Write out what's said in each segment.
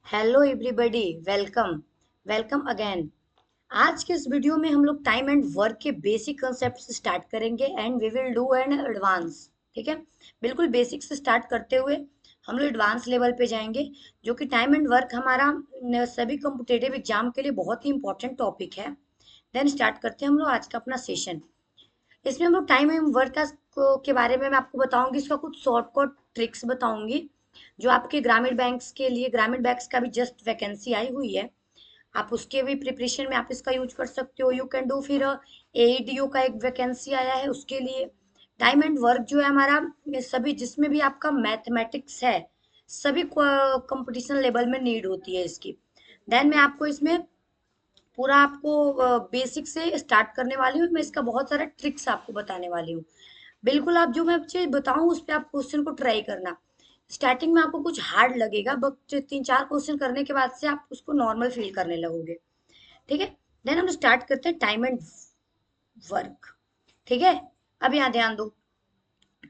Hello everybody, welcome welcome again. आज के इस वीडियो में हम लोग टाइम एंड वर्क के बेसिक कंसेप्ट से स्टार्ट करेंगे and we will do an advance. ठीक है, बिल्कुल बेसिक से स्टार्ट करते हुए हम लोग एडवांस लेवल पे जाएंगे, जो कि टाइम एंड वर्क हमारा सभी कॉम्पिटेटिव एग्जाम के लिए बहुत ही इंपॉर्टेंट टॉपिक है। देन स्टार्ट करते हैं हम लोग आज का अपना सेशन। इसमें हम लोग टाइम एंड वर्क के बारे में मैं आपको बताऊंगी, इसका कुछ शॉर्टकट ट्रिक्स बताऊंगी जो आपके ग्रामीण बैंक्स के लिए, ग्रामीण बैंक्स का भी जस्ट वैकेंसी आई हुई है, आप उसके भी प्रिपरेशन में आप इसका यूज कर सकते हो। You can do. फिर एईडीओ का एक वैकेंसी आया है, उसके लिए टाइम एंड वर्क जो है हमारा, ये सभी जिसमें भी आपका मैथमेटिक्स है, सभी कंपटीशन लेवल में नीड होती है इसकी। देन मैं आपको इसमें पूरा आपको बेसिक से स्टार्ट करने वाली हूँ। मैं इसका बहुत सारा ट्रिक्स आपको बताने वाली हूँ। बिल्कुल, आप जो मैं चीज बताऊँ उस पर आप क्वेश्चन को ट्राई करना। स्टार्टिंग में आपको कुछ हार्ड लगेगा, बट 3-4 क्वेश्चन करने के बाद से आप उसको नॉर्मल फील करने लगोगे। ठीक है, देन हम स्टार्ट करते हैं टाइम एंड वर्क। ठीक है, अब यहाँ ध्यान दो।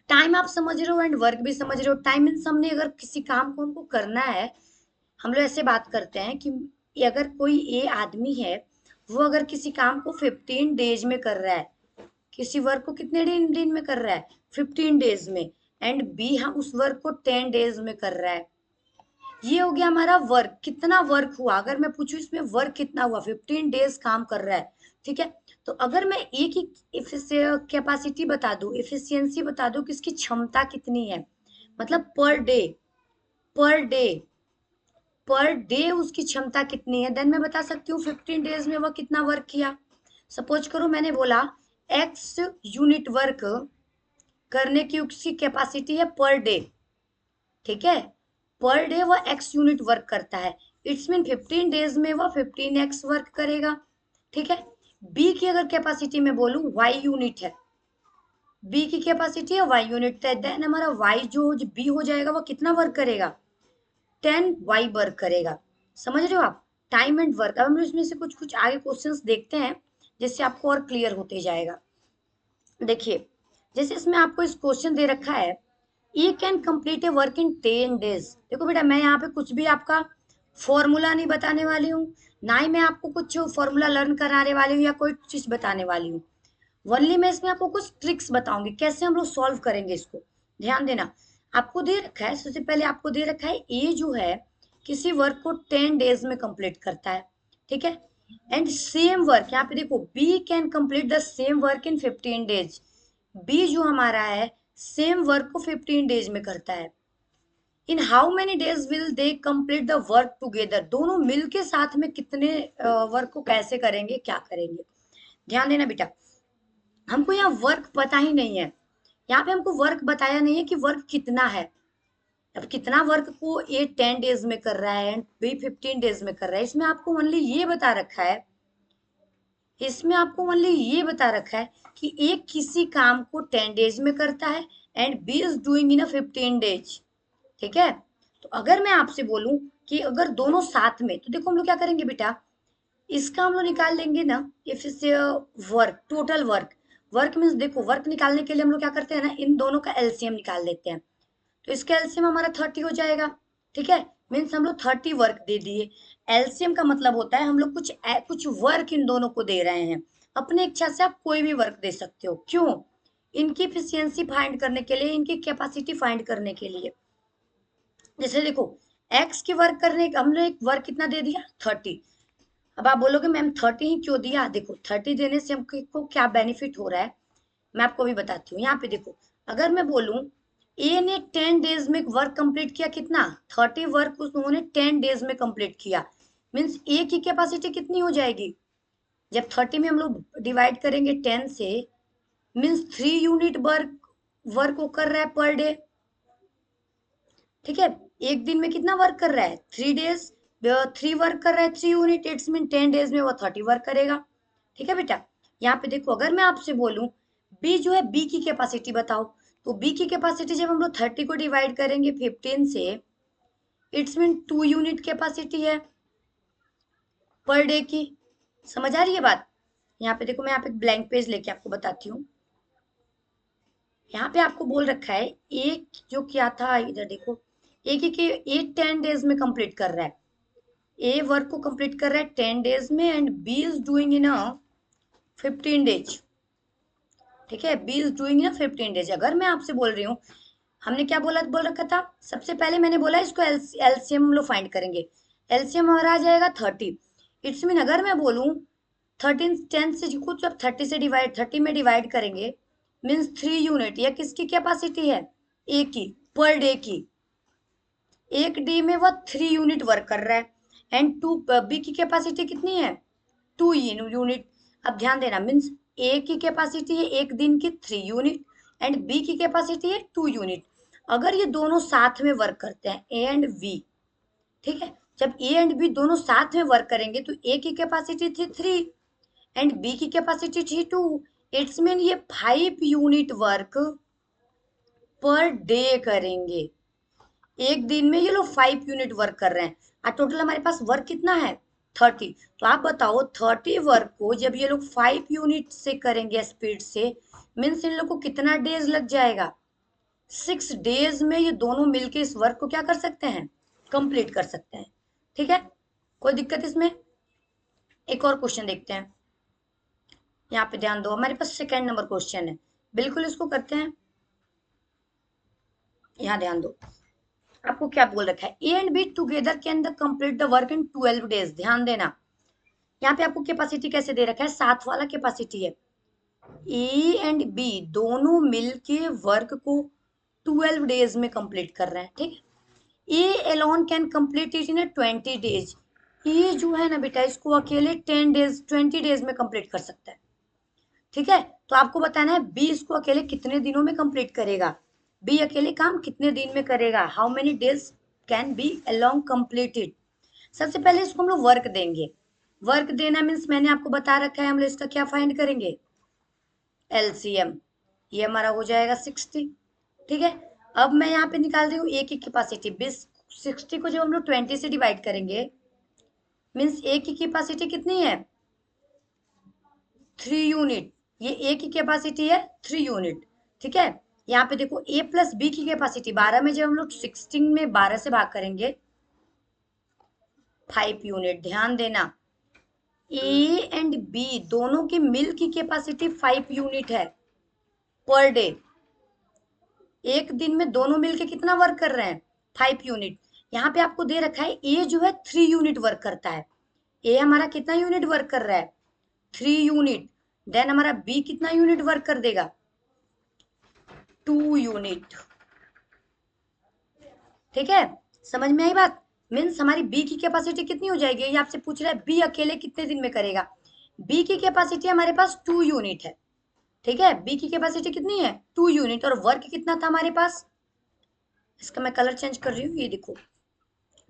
टाइम आप समझ रहे हो एंड वर्क भी समझ रहे हो। टाइम मीन्स हमने अगर किसी काम को हमको करना है, हम लोग ऐसे बात करते हैं कि अगर कोई ए आदमी है, वो अगर किसी काम को 15 डेज में कर रहा है, किसी वर्क को कितने दिन दिन में कर रहा है, 15 डेज में, एंड बी हाँ उस वर्क को 10 डेज में कर रहा है। ये हो गया हमारा वर्क। कितना वर्क हुआ, अगर मैं पूछूं इसमें वर्क कितना हुआ, 15 डेज काम कर रहा है। ठीक है, तो अगर मैं एक ही कैपेसिटी बता दूं, इफिशियंसी बता दूं कि इसकी क्षमता कितनी है, मतलब पर डे पर डे उसकी क्षमता कितनी है, देन मैं बता सकती हूँ 15 डेज में वह कितना वर्क किया। सपोज करो मैंने बोला एक्स यूनिट वर्क करने की उसकी कैपेसिटी है पर डे। ठीक है, पर डे वो एक्स यूनिट वर्क करता है। इट्स मीन 15 डेज में वो 15x वर्क करेगा। ठीक है, बी की अगर कैपेसिटी में बोलूं वाई यूनिट है, बी की कैपेसिटी है वाई यूनिट है, देन हमारा वाई जो बी हो जाएगा वो कितना वर्क करेगा, 10y वर्क करेगा। समझ रहे हो आप टाइम एंड वर्क। अब हम इसमें से कुछ कुछ आगे क्वेश्चंस देखते हैं, जिससे आपको और क्लियर होते जाएगा। देखिए, जैसे इसमें आपको इस क्वेश्चन दे रखा है, ये can complete a work in 10 days. देखो बेटा, मैं यहाँ पे कुछ भी आपका फॉर्मूला नहीं बताने वाली हूँ, ना ही मैं आपको कुछ फॉर्मूला लर्न कराने वाली हूँ या कोई चीज बताने वाली हूँ। वनली मैं इसमें आपको कुछ ट्रिक्स बताऊंगी कैसे हम लोग सॉल्व करेंगे इसको। ध्यान देना, आपको दे रखा है, सबसे पहले आपको दे रखा है ए जो है किसी वर्क को 10 डेज में कंप्लीट करता है। ठीक है, एंड सेम वर्क यहाँ पे देखो, B can complete the same work in 15 days. B जो हमारा है सेम वर्क को 15 डेज में करता है। In how many days will they complete the work together, दोनों मिलके साथ में कितने वर्क को कैसे करेंगे, क्या करेंगे। ध्यान देना बेटा, हमको यहाँ वर्क पता ही नहीं है, यहाँ पे हमको वर्क बताया नहीं है कि वर्क कितना है। अब कितना वर्क को ए 10 डेज में कर रहा है एंड बी 15 डेज में कर रहा है, इसमें आपको ओनली ये बता रखा है, इसमें आपको ओनली ये बता रखा है कि एक किसी काम को 10 डेज में करता है and B is doing in 15 days. ठीक है, तो अगर मैं आपसे बोलूं कि अगर दोनों साथ में, तो देखो हम लोग क्या करेंगे बेटा, इसका हम लोग निकाल लेंगे ना, इफ इससे work, total work. Work means देखो, वर्क निकालने के लिए हम लोग क्या करते हैं ना, इन दोनों का एलसीएम निकाल लेते हैं। तो इसका एलसीएम हमारा 30 हो जाएगा। ठीक है, मीन्स हम लोग 30 वर्क दे दिए। एलसीएम का मतलब होता है हम लोग कुछ वर्क इन दोनों को दे रहे हैं। अपने इच्छा से आप कोई भी वर्क दे सकते हो, क्यों, इनकी इफिशियंसी फाइंड करने के लिए, इनकी कैपेसिटी फाइंड करने के लिए। जैसे देखो, एक्स की वर्क करने का हमने एक वर्क कितना दे दिया, 30। अब आप बोलोगे मैम 30 ही क्यों दिया, देखो 30 देने से हमको क्या बेनिफिट हो रहा है, मैं आपको भी बताती हूँ। यहाँ पे देखो, अगर मैं बोलूं ए ने 10 डेज में वर्क कंप्लीट किया, कितना, 30 वर्क उन्होंने 10 डेज में कंप्लीट किया, मीन्स ए की कैपेसिटी कितनी हो जाएगी, जब 30 में हम लोग डिवाइड करेंगे 10 से, मीन्स 3 यूनिट वर्क वर्क वो कर रहा है पर डे। ठीक है, एक दिन में कितना वर्क कर रहा है, 3 डेज, 3 वर्क कर रहा है 3 यूनिट, इट्स मीन 10 डेज में वो 30 वर्क करेगा। ठीक है बेटा, यहाँ पे देखो, अगर मैं आपसे बोलूं बी जो है, बी की कैपेसिटी बताओ, तो बी की कैपेसिटी जब हम लोग 30 को डिवाइड करेंगे 15 से, इट्स मीन 2 यूनिट कैपेसिटी है पर डे की। समझ आ रही है बात। यहाँ पे देखो, मैं यहाँ पे ब्लैंक पेज लेके आपको बताती हूँ। यहाँ पे आपको बोल रखा है एक जो क्या था, इधर देखो, एक ही के 8-10 डेज में कंप्लीट कर रहा है। ए वर्क को कंप्लीट कर रहा है 10 डेज में and B is doing in 15 days. ठीक है, B is doing in 15 days. अगर मैं आपसे बोल रही हूँ, हमने क्या बोल रखा था, सबसे पहले मैंने बोला इसको एलसीएम हम लोग फाइंड करेंगे। एलसीएम हमारा आ जाएगा 30। इट्स मीन अगर मैं बोलूँ 13 10 से कुछ, जब 30 में डिवाइड करेंगे मीन्स 3 यूनिट। या किसकी कैपेसिटी है, ए की, पर डे की। एक डे में वह 3 यूनिट वर्क कर रहा है एंड टू बी की कैपेसिटी कितनी है, 2 यूनिट। अब ध्यान देना, मीन्स ए की कैपेसिटी है एक दिन की 3 यूनिट एंड बी की कैपेसिटी है 2 यूनिट। अगर ये दोनों साथ में वर्क करते हैं, ए एंड बी, ठीक है, जब ए एंड बी दोनों साथ में वर्क करेंगे तो ए की कैपेसिटी थी 3 एंड बी की कैपेसिटी थी 2। इट्स मीन ये 5 यूनिट वर्क पर डे करेंगे। एक दिन में ये लोग 5 यूनिट वर्क कर रहे हैं और टोटल हमारे पास वर्क कितना है, 30। तो आप बताओ 30 वर्क को जब ये लोग 5 यूनिट से करेंगे स्पीड से, मीन्स इन लोग को कितना डेज लग जाएगा, 6 डेज में ये दोनों मिलके इस वर्क को क्या कर सकते हैं, कंप्लीट कर सकते हैं। ठीक है, कोई दिक्कत इसमें। एक और क्वेश्चन देखते हैं, यहाँ पे ध्यान दो, हमारे पास सेकेंड नंबर क्वेश्चन है, बिल्कुल इसको करते हैं। यहाँ ध्यान दो, आपको क्या बोल रखा है, A and B together can the complete the work in 12 days. ध्यान देना, यहाँ पे आपको कैपेसिटी कैसे दे रखा है, 7 वाला कैपेसिटी है। ए एंड बी दोनों मिलके वर्क को 12 डेज में कंप्लीट कर रहे हैं। ठीक है, A alone can complete it in 20 days. ये जो है ना बेटा, इसको अकेले 10 डेज 20 डेज में कंप्लीट कर सकता है। ठीक है, तो आपको बताना है बी इसको अकेले कितने दिनों में कंप्लीट करेगा, बी अकेले काम कितने दिन में करेगा, how many days can be along completed. सबसे पहले इसको हम लोग वर्क देंगे। वर्क देना मीन्स मैंने आपको बता रखा है, हम लोग इसका क्या फाइंड करेंगे, एलसीएम। ये हमारा हो जाएगा 60। ठीक है, अब मैं यहाँ पे निकाल रही हूँ ए की कैपेसिटी 20। 60 को जब हम लोग 20 से डिवाइड करेंगे मीन्स ए की कैपेसिटी कितनी है, 3 यूनिट। ये ए की कैपेसिटी है 3 यूनिट। ठीक है, यहाँ पे देखो ए प्लस बी की कैपेसिटी 12 में जब हम लोग 16 में 12 से भाग करेंगे 5 यूनिट। ध्यान देना, ए एंड बी दोनों की मिल की कैपेसिटी 5 यूनिट है पर डे। एक दिन में दोनों मिलके कितना वर्क कर रहे हैं, 5 यूनिट। यहाँ पे आपको दे रखा है ए जो है 3 यूनिट वर्क करता है। ए हमारा कितना यूनिट वर्क कर रहा है, 3 यूनिट। देन हमारा बी कितना यूनिट वर्क कर देगा, 2 यूनिट। ठीक है, समझ में आई बात। मीन्स हमारी बी की कैपेसिटी कितनी हो जाएगी, ये आपसे पूछ रहा है बी अकेले कितने दिन में करेगा। बी की कैपेसिटी हमारे पास 2 यूनिट है। ठीक है, बी की कैपेसिटी कितनी है, 2 यूनिट। और वर्क कितना था हमारे पास, इसका मैं कलर चेंज कर रही हूँ, ये देखो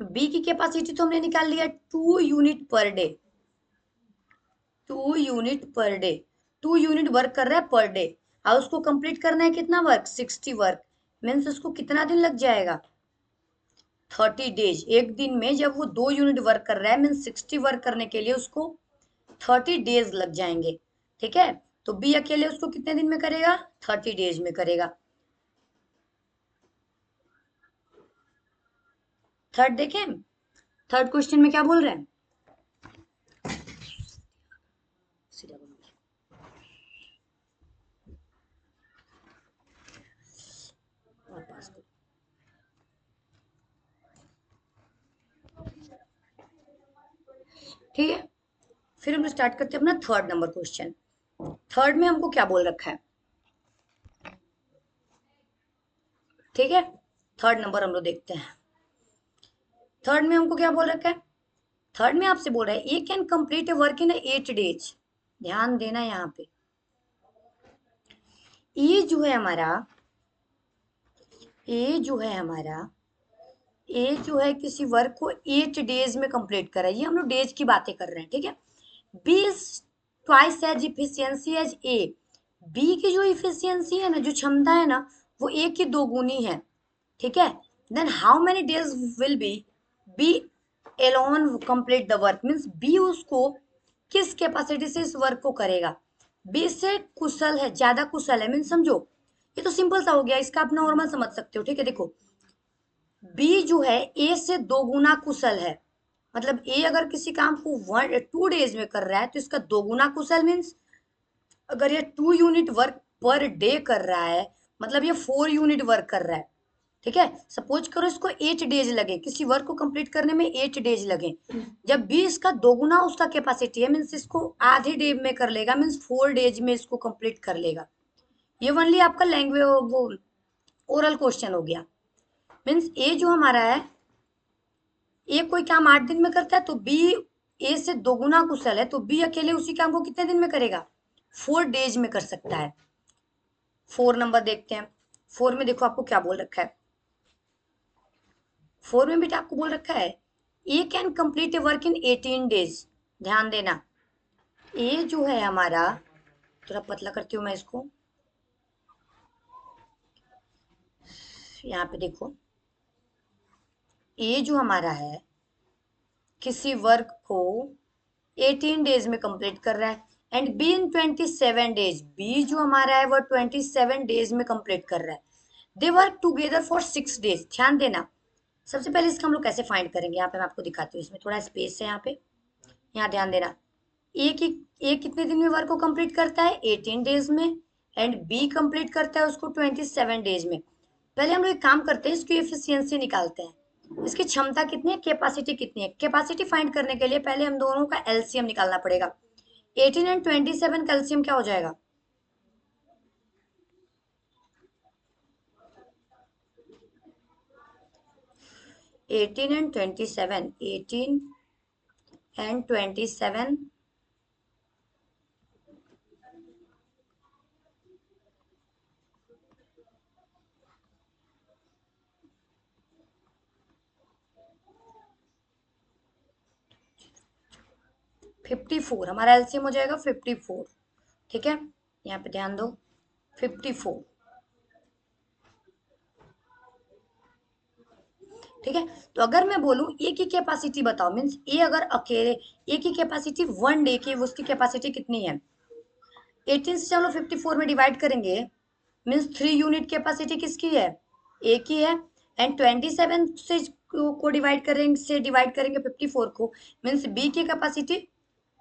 बी की कैपेसिटी तो हमने निकाल लिया 2 unit per day. 2 unit per day, 2 unit work कर रहा है पर डे और उसको कंप्लीट करना है कितना वर्क, 60 वर्क। मीन्स उसको कितना दिन लग जाएगा, 30 डेज। एक दिन में जब वो 2 यूनिट वर्क कर रहा है मीन्स 60 वर्क करने के लिए उसको 30 डेज लग जाएंगे। ठीक है, तो बी अकेले उसको कितने दिन में करेगा, 30 डेज में करेगा। थर्ड देखें, थर्ड क्वेश्चन में क्या बोल रहे हैं, ठीक है, फिर हम स्टार्ट करते हैं अपना थर्ड नंबर क्वेश्चन। थर्ड में हमको क्या बोल रखा है, ठीक है, थर्ड नंबर हम लोग देखते हैं। थर्ड में हमको क्या बोल रखा है, थर्ड में आपसे बोल रहा है A can complete a work in 8 days. ध्यान देना, यहाँ पे ए जो है हमारा, ए जो है हमारा, ए जो है किसी वर्क को 8 डेज में कंप्लीट करा, ये हम लोग डेज की बातें कर रहे हैं। ठीक है, B is twice as efficiency as A. B की जो इफिशियंसी है ना, जो क्षमता है ना, वो ए की 2 गुनी है। ठीक है, then how many days will B alone complete the work. Means B उसको किस कैपेसिटी से इस वर्क को करेगा, बी से कुशल है, ज्यादा कुशल है। मीन्स समझो, ये तो सिंपल सा हो गया, इसका आप नॉर्मल समझ सकते हो। ठीक है, देखो बी जो है ए से 2 गुना कुशल है, मतलब ए अगर किसी काम को 2 डेज में कर रहा है तो इसका 2 गुना कुशल मीन्स अगर ये 2 यूनिट वर्क पर डे कर रहा है मतलब ये 4 यूनिट वर्क कर रहा है। ठीक है, सपोज करो इसको 8 डेज लगे, किसी वर्क को कंप्लीट करने में 8 डेज लगे, जब भी इसका 2 गुना उसका कैपेसिटी है मीन्स इसको आधे डे में कर लेगा, मीन्स 4 डेज में इसको कंप्लीट कर लेगा। ये ओनली आपका लैंग्वेज वो ओरल क्वेश्चन हो गया। मीन्स ए जो हमारा है, ए कोई काम 8 दिन में करता है तो बी ए से 2 गुना कुशल है, तो बी अकेले उसी काम को कितने दिन में करेगा, 4 डेज में कर सकता है। 4 नंबर देखते हैं। 4 में देखो आपको क्या बोल रखा है, 4 में बेटा आपको बोल रखा है A can complete a work in 18 days. ध्यान देना, ए जो है हमारा, थोड़ा पतला करती हूँ मैं इसको, यहाँ पे देखो ए जो हमारा है किसी वर्क को 18 डेज में कंप्लीट कर रहा है and B in 27 days, B जो हमारा है वो 27 डेज में कंप्लीट कर रहा है। They work together for 6 days. ध्यान देना, सबसे पहले इसका हम लोग कैसे फाइंड करेंगे, यहाँ पे मैं आपको दिखाती हूँ, इसमें थोड़ा स्पेस है यहाँ पे, यहाँ ध्यान देना। ए कितने दिन में वर्क को कंप्लीट करता है, 18 डेज में, एंड बी कंप्लीट करता है उसको 27 डेज में। पहले हम लोग एक काम करते हैं, इसकी एफिशिएंसी निकालते हैं, इसकी क्षमता कितनी है, कैपेसिटी कितनी है। कैपेसिटी फाइंड करने के लिए पहले हम दोनों का एलसीएम निकालना पड़ेगा। 18 एंड 27 का एलसीएम क्या हो जाएगा, 18 एंड 27, 18 एंड 27 54 हमारा एलसीएम हो जाएगा 54। ठीक है, यहाँ पे ध्यान दो 54। ठीक है, तो अगर मैं बोलूं ए की कैपेसिटी बताओ, मीन्स ए अगर अकेले, ए की कैपेसिटी 1 डे की, उसकी कैपेसिटी कितनी है, 18 से चलो 54 में डिवाइड करेंगे, मीन्स 3 यूनिट कैपेसिटी किसकी है, ए की है, एंड 27 से को डिवाइड करेंगे 54 को, मीन्स बी की कैपेसिटी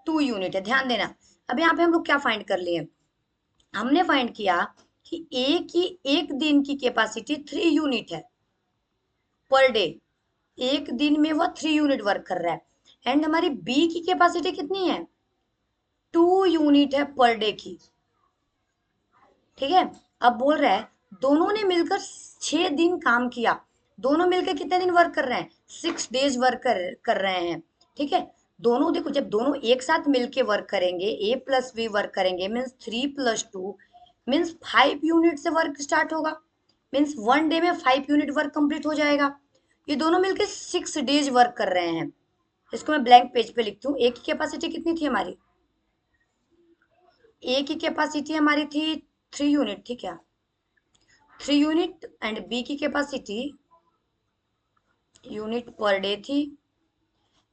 2 यूनिट है। ध्यान देना, अब यहाँ पे हम लोग क्या फाइंड कर लिए, हमने फाइंड किया कि ए की एक दिन की कैपेसिटी 3 यूनिट है पर डे, एक दिन में वह 3 यूनिट वर्क कर रहा है, एंड हमारी बी की कैपेसिटी कितनी है, 2 यूनिट है पर डे की। ठीक है, अब बोल रहा है दोनों ने मिलकर 6 दिन काम किया, दोनों मिलकर कितने दिन वर्क कर रहे हैं, 6 डेज वर्क कर रहे हैं। ठीक है, दोनों देखो जब दोनों एक साथ मिलके वर्क करेंगे, ए प्लस बी वर्क करेंगे, मीन्स 3 + 2 मीन्स 5 यूनिट से वर्क स्टार्ट होगा, मीन्स 1 डे में 5 यूनिट वर्क कंप्लीट हो जाएगा। ये दोनों मिलकर 6 डेज वर्क कर रहे हैं। इसको मैं ब्लैंक पेज पे लिखती हूँ। ए की कैपेसिटी कितनी थी हमारी, ए की कैपेसिटी हमारी थी 3 यूनिट, ठीक है, 3 यूनिट, एंड बी की कैपेसिटी यूनिट पर डे थी,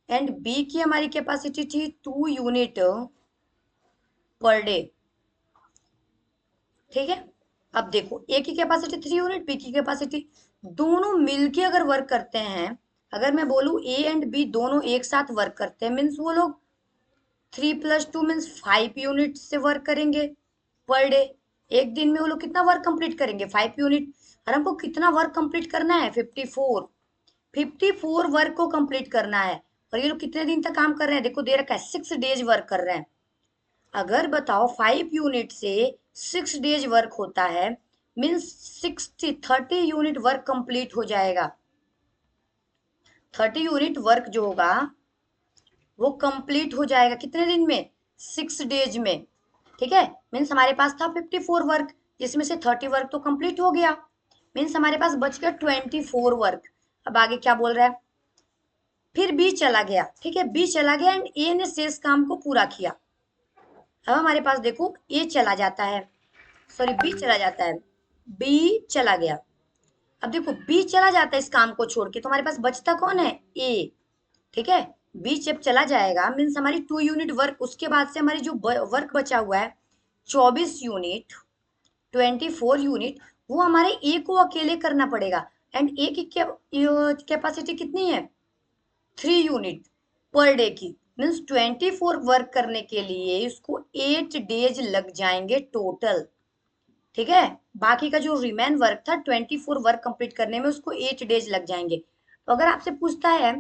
एंड बी की हमारी कैपेसिटी थी 2 यूनिट पर डे। ठीक है, अब देखो ए की कैपेसिटी 3 यूनिट, बी की कैपेसिटी, दोनों मिलके अगर वर्क करते हैं, अगर मैं बोलूं ए एंड बी दोनों एक साथ वर्क करते हैं, मीन्स वो लोग 3 + 2 मीन्स 5 यूनिट से वर्क करेंगे पर डे। एक दिन में वो लोग कितना वर्क कंप्लीट करेंगे, 5 यूनिट, और हमको कितना वर्क कंप्लीट करना है, 54। 54 वर्क को कंप्लीट करना है, और ये लोग कितने दिन तक काम कर रहे हैं, देखो दे रखा है 6 डेज वर्क कर रहे हैं। अगर बताओ 5 यूनिट से 6 डेज वर्क होता है, मीन्स 30 यूनिट वर्क कंप्लीट हो जाएगा। 30 यूनिट वर्क जो होगा वो कंप्लीट हो जाएगा कितने दिन में, 6 डेज में। ठीक है, मीन्स हमारे पास था 54 वर्क, जिसमें से 30 वर्क तो कंप्लीट हो गया, मीन्स हमारे पास बच गया 24 वर्क। अब आगे क्या बोल रहा है, फिर बी चला गया। ठीक है, बी चला गया एंड ए ने शेष काम को पूरा किया। अब हमारे पास देखो ए चला जाता है, सॉरी बी चला जाता है, बी चला गया। अब देखो बी चला जाता है इस काम को छोड़ के, तो हमारे पास बचता कौन है, ए। ठीक है, बी जब चला जाएगा मीन्स हमारी 2 यूनिट वर्क, उसके बाद से हमारी जो वर्क बचा हुआ है 24 यूनिट, 24 यूनिट, वो हमारे ए को अकेले करना पड़ेगा, एंड ए की कैपेसिटी कितनी है, 3 यूनिट। पर डे की, मीन्स 24 वर्क करने के लिए इसको 8 डेज लग जाएंगे टोटल। ठीक है, बाकी का जो रिमेन वर्क था 24 वर्क कंप्लीट करने में उसको 8 डेज लग जाएंगे। तो अगर आपसे पूछता है,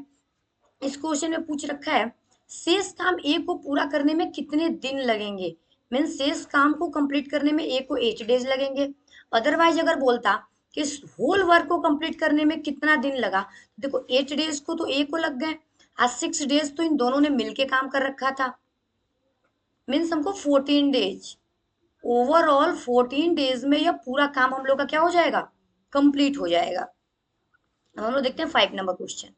इस क्वेश्चन में पूछ रखा है शेष काम ए को पूरा करने में कितने दिन लगेंगे, मीन्स शेष काम को कंप्लीट करने में ए को 8 डेज लगेंगे। अदरवाइज अगर बोलता कि इस होल वर्क को कंप्लीट करने में कितना दिन लगा, तो देखो 8 डेज को तो ए को लग गए, आज 6 डेज तो इन दोनों ने मिलके काम कर रखा था, मीन्स हमको 14 डेज, ओवरऑल 14 डेज में यह पूरा काम हम लोग का क्या हो जाएगा, कंप्लीट हो जाएगा। अब हम लोग देखते हैं 5 नंबर क्वेश्चन।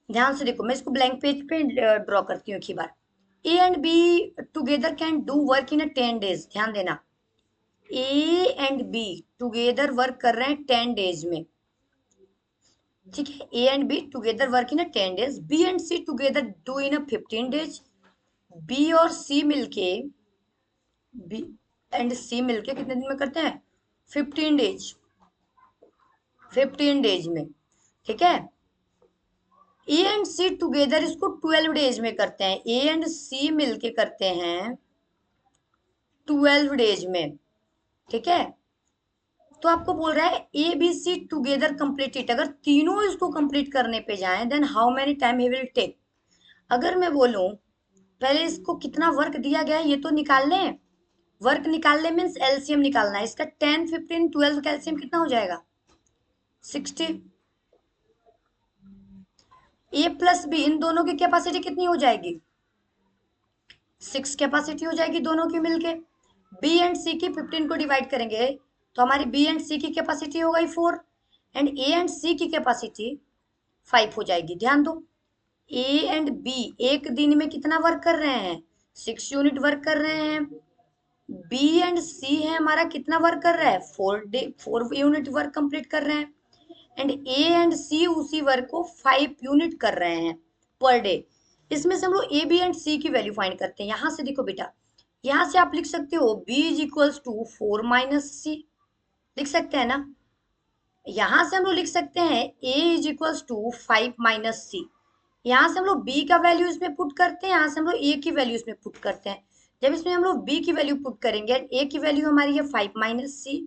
ध्यान से देखो, मैं इसको ब्लैंक पेज पे ड्रॉ करती हूँ एक ही बार। A and B together can do work in 10 days. ध्यान देना, A and B together work कर रहे हैं 10 डेज में। ठीक है, A and B together work in 10 days, B and C together do in 15 days. B और सी मिलके, बी एंड सी मिलके कितने दिन में करते हैं, 15 डेज, 15 डेज में। ठीक है, ए एंड सी टुगेदर इसको 12 डेज में करते हैं, ए एंड सी मिलके करते हैं 12 डेज में। ठीक है, तो आपको बोल रहा है A B C together complete it, अगर तीनों इसको कंप्लीट करने पे जाएं then how many time he will take. अगर मैं बोलूं पहले इसको कितना वर्क दिया गया है ये तो निकाल लें, वर्क निकाल लें मीन्स एलसीएम निकालना है इसका, 10 15 12 का एलसीएम कितना हो जाएगा, 60। ए प्लस बी इन दोनों की कैपेसिटी कितनी हो जाएगी, 6 कैपेसिटी हो जाएगी दोनों की मिलके। बी एंड सी की 15 को डिवाइड करेंगे तो हमारी बी एंड सी की कैपेसिटी हो गई 4, एंड ए एंड सी की कैपेसिटी 5 हो जाएगी। ध्यान दो, ए एंड बी एक दिन में कितना वर्क कर रहे हैं, 6 यूनिट वर्क कर रहे हैं। बी एंड सी है हमारा कितना वर्क कर रहा है, 4 यूनिट वर्क कंप्लीट कर रहे हैं, एंड ए एंड सी उसी वर्क को 5 यूनिट कर रहे हैं पर डे। इसमें से हम लोग ए बी एंड सी की वैल्यू फाइंड करते हैं। यहां से देखो बेटा, यहां से आप लिख सकते हो B is equals to 4 minus C, लिख सकते हैं ना। यहां से हम लोग लिख सकते हैं ए इज इक्वल्स टू 5 माइनस सी, यहाँ से हम लोग बी का वैल्यू इसमें पुट करते हैं, यहाँ से हम लोग ए की वैल्यू इसमें पुट करते हैं। जब इसमें हम लोग बी की वैल्यू पुट करेंगे, ए की वैल्यू हमारी है 5 माइनस सी,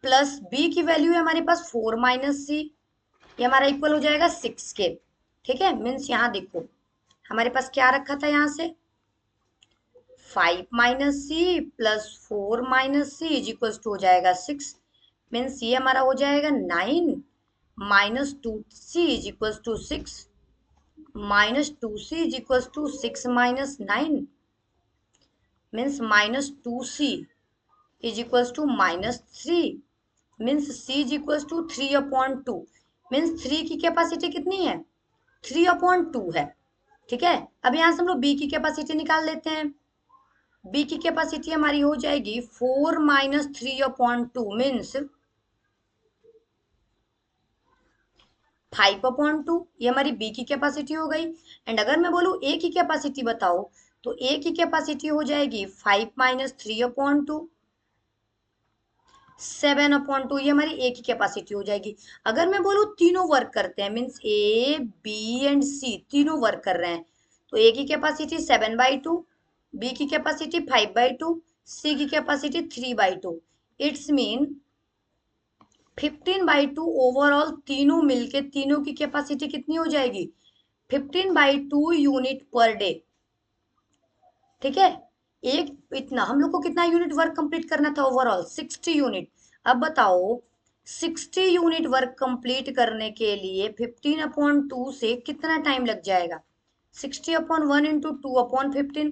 प्लस बी की वैल्यू है हमारे पास 4 माइनस सी, ये हमारा इक्वल हो जाएगा 6 के। ठीक है, मीन्स यहाँ देखो हमारे पास क्या रखा था, यहाँ से 5 minus C plus 4 minus C is equal to हो जाएगा 6, मीन्स ये हमारा हो जाएगा 9 minus 2c is equal to 6, minus 2c is equal to 6 minus 9, means minus 2c is equal to minus 3, means c is equal to 3/2, means 3 की capacity कितनी है, 3/2 है। ठीक है, अब यहाँ से हम लोग b की कैपेसिटी निकाल लेते हैं। b की कैपेसिटी हमारी हो जाएगी 4 माइनस 3/2 मीन्स 5/2, ये हमारी बी की कैपेसिटी हो गई। एंड अगर मैं बोलूँ ए की कैपेसिटी बताओ, तो ए की कैपेसिटी हो जाएगी 5 माइनस 3/2, 7/2, ये हमारी ए की कैपेसिटी हो जाएगी। अगर मैं बोलूँ तीनों वर्क करते हैं, मीन्स ए बी एंड सी तीनों वर्क कर रहे हैं, तो ए की कैपेसिटी 7/2, बी की कैपेसिटी 5/2, सी की कैपेसिटी 3/2। इट्स मीन 15/2 ओवरऑल तीनों मिलके तीनों की कैपेसिटी कितनी हो जाएगी, 15/2 यूनिट पर डे। ठीक है, एक इतना हम लोग को कितना यूनिट वर्क कंप्लीट करना था, ओवरऑल 60 यूनिट। अब बताओ 60 यूनिट वर्क कंप्लीट करने के लिए 15/2 से कितना टाइम लग जाएगा, 60/1 इंटू 2/15,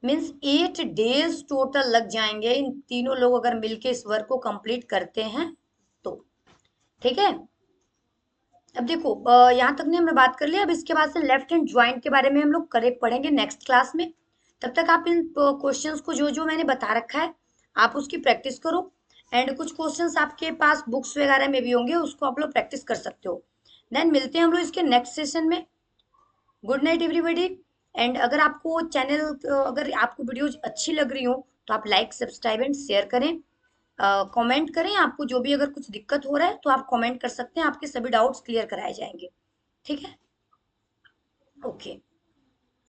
मीन्स 8 डेज टोटल लग जाएंगे इन तीनों लोग अगर मिलके इस वर्क को कंप्लीट करते हैं तो। ठीक है, अब देखो यहाँ तक ने हमने बात कर लिया, अब इसके बाद से लेफ्ट हैंड ज्वाइंट के बारे में हम लोग करेक्ट पढ़ेंगे नेक्स्ट क्लास में। तब तक आप इन क्वेश्चंस को जो जो मैंने बता रखा है आप उसकी प्रैक्टिस करो, एंड कुछ क्वेश्चंस आपके पास बुक्स वगैरह में भी होंगे, उसको आप लोग प्रैक्टिस कर सकते हो। देन मिलते हैं हम लोग इसके नेक्स्ट सेशन में। Good night everybody. एंड अगर आपको चैनल, अगर आपको वीडियोज अच्छी लग रही हो तो आप लाइक सब्सक्राइब एंड शेयर करें। कमेंट करें, आपको जो भी अगर कुछ दिक्कत हो रहा है तो आप कमेंट कर सकते हैं, आपके सभी डाउट्स क्लियर कराए जाएंगे। ठीक है, ओके।